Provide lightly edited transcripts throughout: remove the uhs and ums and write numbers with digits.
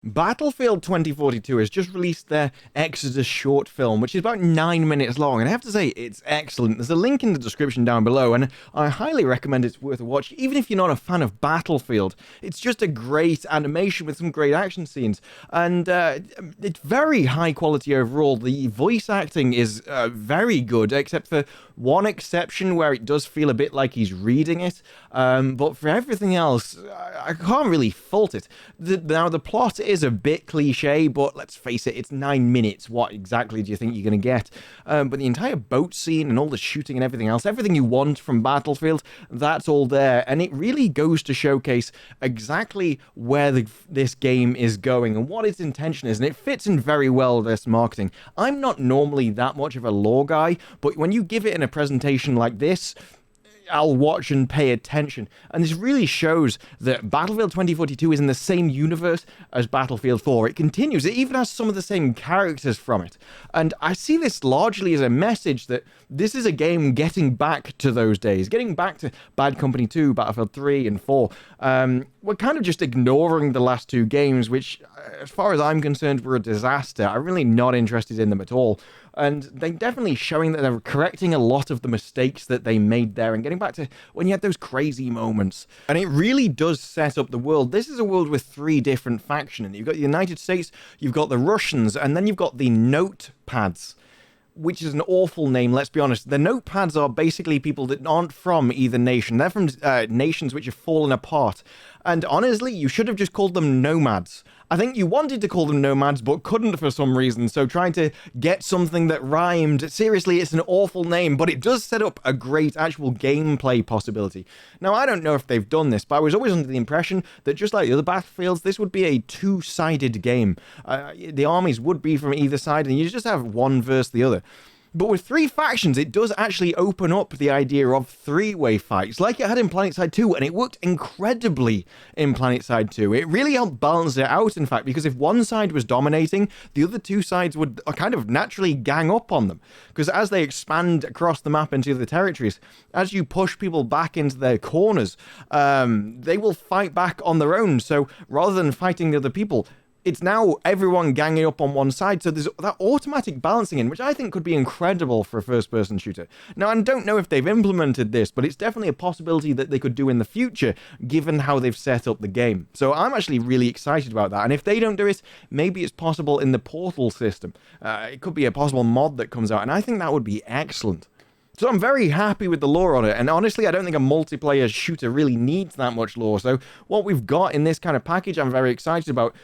Battlefield 2042 has just released their Exodus short film, which is about 9 minutes long, and I have to say, it's excellent. There's a link in the description down below, and I highly recommend it's worth a watch, even if you're not a fan of Battlefield. It's just a great animation with some great action scenes, and it's very high quality overall. The voice acting is very good, except for one exception where it does feel a bit like he's reading it, but for everything else, I can't really fault it. Now, the plot is a bit cliche, but let's face it, it's 9 minutes. What exactly do you think you're going to get? But the entire boat scene and all the shooting and everything else, everything you want from Battlefield, that's all there. And it really goes to showcase exactly where this game is going and what its intention is. And it fits in very well with this marketing. I'm not normally that much of a lore guy, but when you give it in a presentation like this, I'll watch and pay attention. And this really shows that Battlefield 2042 is in the same universe as Battlefield 4. It continues. It even has some of the same characters from it. And I see this largely as a message that this is a game getting back to those days, getting back to Bad Company 2, Battlefield 3, and 4. We're kind of just ignoring the last two games, which, as far as I'm concerned, were a disaster. I'm really not interested in them at all. And they're definitely showing that they're correcting a lot of the mistakes that they made there and getting back to when you had those crazy moments. And it really does set up the world. This is a world with 3 different factions. You've got the United States, you've got the Russians, and then you've got the Notepads, which is an awful name, let's be honest. The Notepads are basically people that aren't from either nation. They're from nations which have fallen apart. And honestly, you should have just called them Nomads. I think you wanted to call them Nomads, but couldn't for some reason, so trying to get something that rhymed. Seriously, it's an awful name, but it does set up a great actual gameplay possibility. Now, I don't know if they've done this, but I was always under the impression that just like the other Battlefields, this would be a 2-sided game. The armies would be from either side, and you just have one versus the other. But with 3 factions, it does actually open up the idea of 3-way fights, like it had in PlanetSide 2, and it worked incredibly in PlanetSide 2. It really helped balance it out, in fact, because if one side was dominating, the other 2 sides would kind of naturally gang up on them. Because as they expand across the map into the territories, as you push people back into their corners, they will fight back on their own. So rather than fighting the other people, it's now everyone ganging up on one side, so there's that automatic balancing in, which I think could be incredible for a first-person shooter. Now, I don't know if they've implemented this, but it's definitely a possibility that they could do in the future, given how they've set up the game. So I'm actually really excited about that, and if they don't do it, maybe it's possible in the Portal system. It could be a possible mod that comes out, and I think that would be excellent. So I'm very happy with the lore on it, and honestly, I don't think a multiplayer shooter really needs that much lore, so what we've got in this kind of package, I'm very excited about.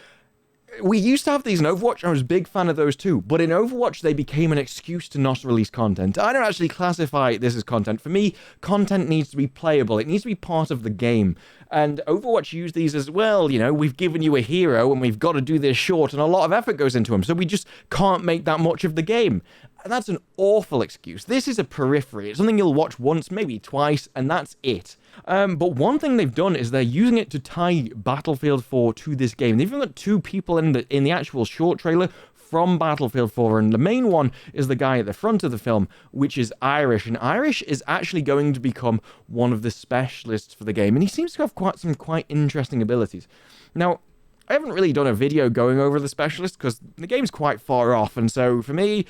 We used to have these in Overwatch, I was a big fan of those too, but in Overwatch they became an excuse to not release content. I don't actually classify this as content. For me, content needs to be playable, it needs to be part of the game. And Overwatch used these as, well, you know, we've given you a hero and we've got to do this short and a lot of effort goes into him, so we just can't make that much of the game. And that's an awful excuse. This is a periphery. It's something you'll watch once, maybe twice, and that's it. But one thing they've done is they're using it to tie Battlefield 4 to this game. They've even got 2 people in the actual short trailer from Battlefield 4, and the main one is the guy at the front of the film, which is Irish, and Irish is actually going to become one of the specialists for the game, and he seems to have some quite interesting abilities. Now, I haven't really done a video going over the specialist because the game's quite far off, and so for me,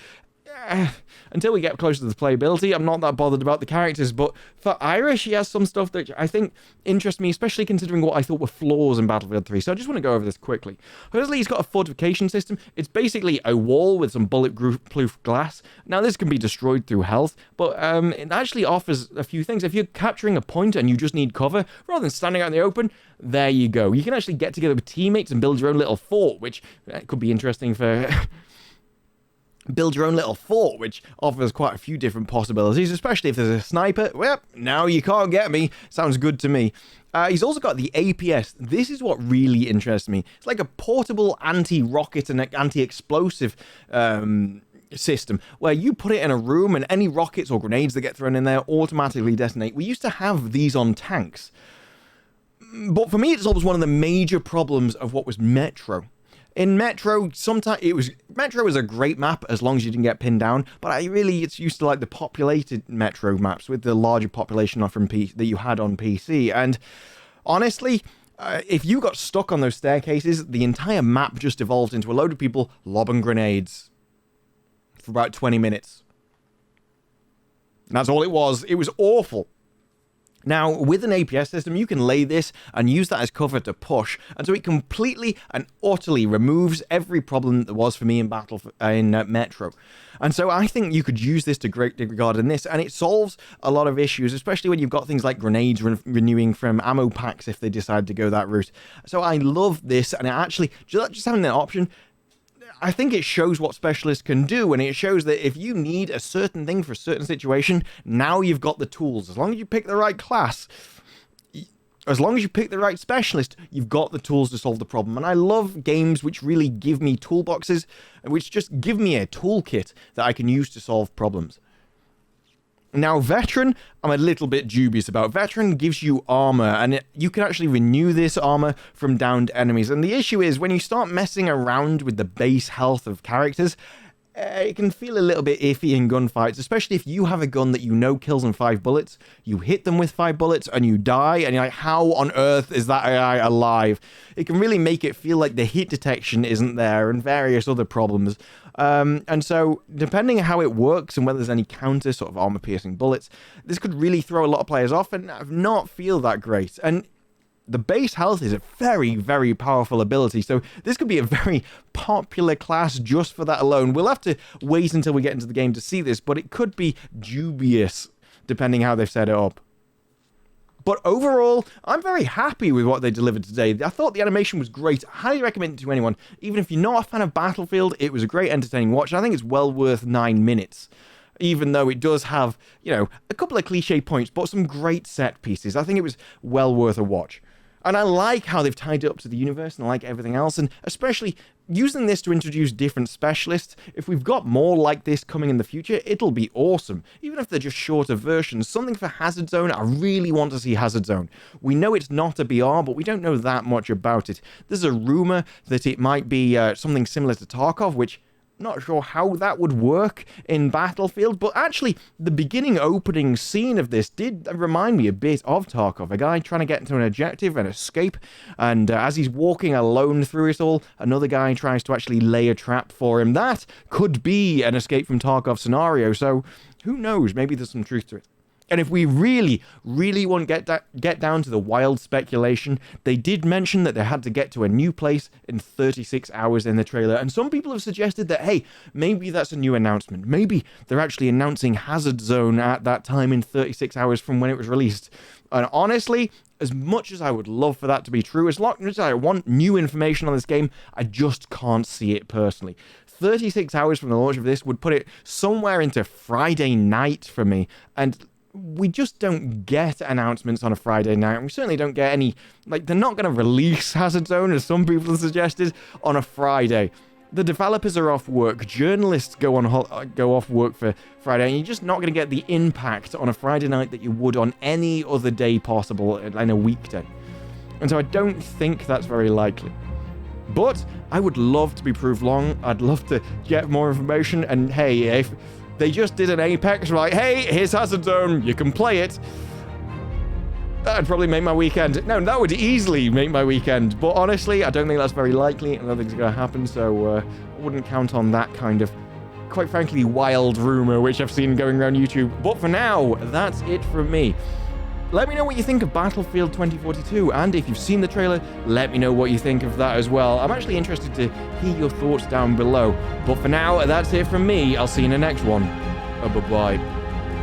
until we get closer to the playability, I'm not that bothered about the characters, but for Irish, he has some stuff that I think interests me, especially considering what I thought were flaws in Battlefield 3, so I just want to go over this quickly. Firstly, he's got a fortification system. It's basically a wall with some bulletproof glass. Now, this can be destroyed through health, but it actually offers a few things. If you're capturing a point and you just need cover, rather than standing out in the open, there you go. You can actually get together with teammates and build your own little fort, which could be interesting for... build your own little fort, which offers quite a few different possibilities, especially if there's a sniper. Well, now you can't get me. Sounds good to me. He's also got the APS. This is what really interests me. It's like a portable anti-rocket and anti-explosive system where you put it in a room and any rockets or grenades that get thrown in there automatically detonate. We used to have these on tanks. But for me, it solves one of the major problems of what was Metro. In Metro, sometimes Metro is a great map as long as you didn't get pinned down, but it's used to like the populated Metro maps with the larger population that you had on PC. And honestly, If you got stuck on those staircases, the entire map just evolved into a load of people lobbing grenades for about 20 minutes. And that's all it was. It was awful. Now, with an APS system, you can lay this and use that as cover to push, and so it completely and utterly removes every problem that there was for me in Metro. And so I think you could use this to great regard in this, and it solves a lot of issues, especially when you've got things like grenades renewing from ammo packs if they decide to go that route. So I love this, and it actually, just having that option, I think it shows what specialists can do, and it shows that if you need a certain thing for a certain situation, now you've got the tools. As long as you pick the right class, as long as you pick the right specialist, you've got the tools to solve the problem. And I love games which really give me toolboxes, and which just give me a toolkit that I can use to solve problems. Now, Veteran, I'm a little bit dubious about. Veteran gives you armor, and you can actually renew this armor from downed enemies. And the issue is, when you start messing around with the base health of characters, it can feel a little bit iffy in gunfights, especially if you have a gun that you know kills in 5 bullets, you hit them with 5 bullets, and you die, and you're like, how on earth is that guy alive? It can really make it feel like the hit detection isn't there, and various other problems. And so, depending on how it works and whether there's any counter sort of armor-piercing bullets, this could really throw a lot of players off and not feel that great. And the base health is a very, very powerful ability, so this could be a very popular class just for that alone. We'll have to wait until we get into the game to see this, but it could be dubious depending how they've set it up. But overall, I'm very happy with what they delivered today. I thought the animation was great. I highly recommend it to anyone. Even if you're not a fan of Battlefield, it was a great, entertaining watch. I think it's well worth 9 minutes. Even though it does have, a couple of cliche points, but some great set pieces. I think it was well worth a watch. And I like how they've tied it up to the universe, and I like everything else, and especially using this to introduce different specialists. If we've got more like this coming in the future, it'll be awesome. Even if they're just shorter versions. Something for Hazard Zone, I really want to see Hazard Zone. We know it's not a BR, but we don't know that much about it. There's a rumor that it might be something similar to Tarkov, which not sure how that would work in Battlefield, but actually the beginning opening scene of this did remind me a bit of Tarkov. A guy trying to get into an objective and escape, and as he's walking alone through it all, another guy tries to actually lay a trap for him. That could be an escape from Tarkov scenario, so who knows, maybe there's some truth to it. And if we really, really want to get down to the wild speculation, they did mention that they had to get to a new place in 36 hours in the trailer. And some people have suggested that, hey, maybe that's a new announcement. Maybe they're actually announcing Hazard Zone at that time in 36 hours from when it was released. And honestly, as much as I would love for that to be true, as long as I want new information on this game, I just can't see it personally. 36 hours from the launch of this would put it somewhere into Friday night for me. And we just don't get announcements on a Friday night, and we certainly don't get any, they're not going to release Hazard Zone, as some people have suggested, on a Friday. The developers are off work, journalists go off work for Friday, and you're just not going to get the impact on a Friday night that you would on any other day possible in a weekday. And so I don't think that's very likely. But I would love to be proved wrong. I'd love to get more information, and hey, if they just did an Apex, like, hey, here's Hazard Zone, you can play it, that'd probably make my weekend. No, that would easily make my weekend. But honestly, I don't think that's very likely. I don't think it's going to happen, so I wouldn't count on that kind of, quite frankly, wild rumor, which I've seen going around YouTube. But for now, that's it from me. Let me know what you think of Battlefield 2042, and if you've seen the trailer, let me know what you think of that as well. I'm actually interested to hear your thoughts down below. But for now, that's it from me. I'll see you in the next one. Bye-bye.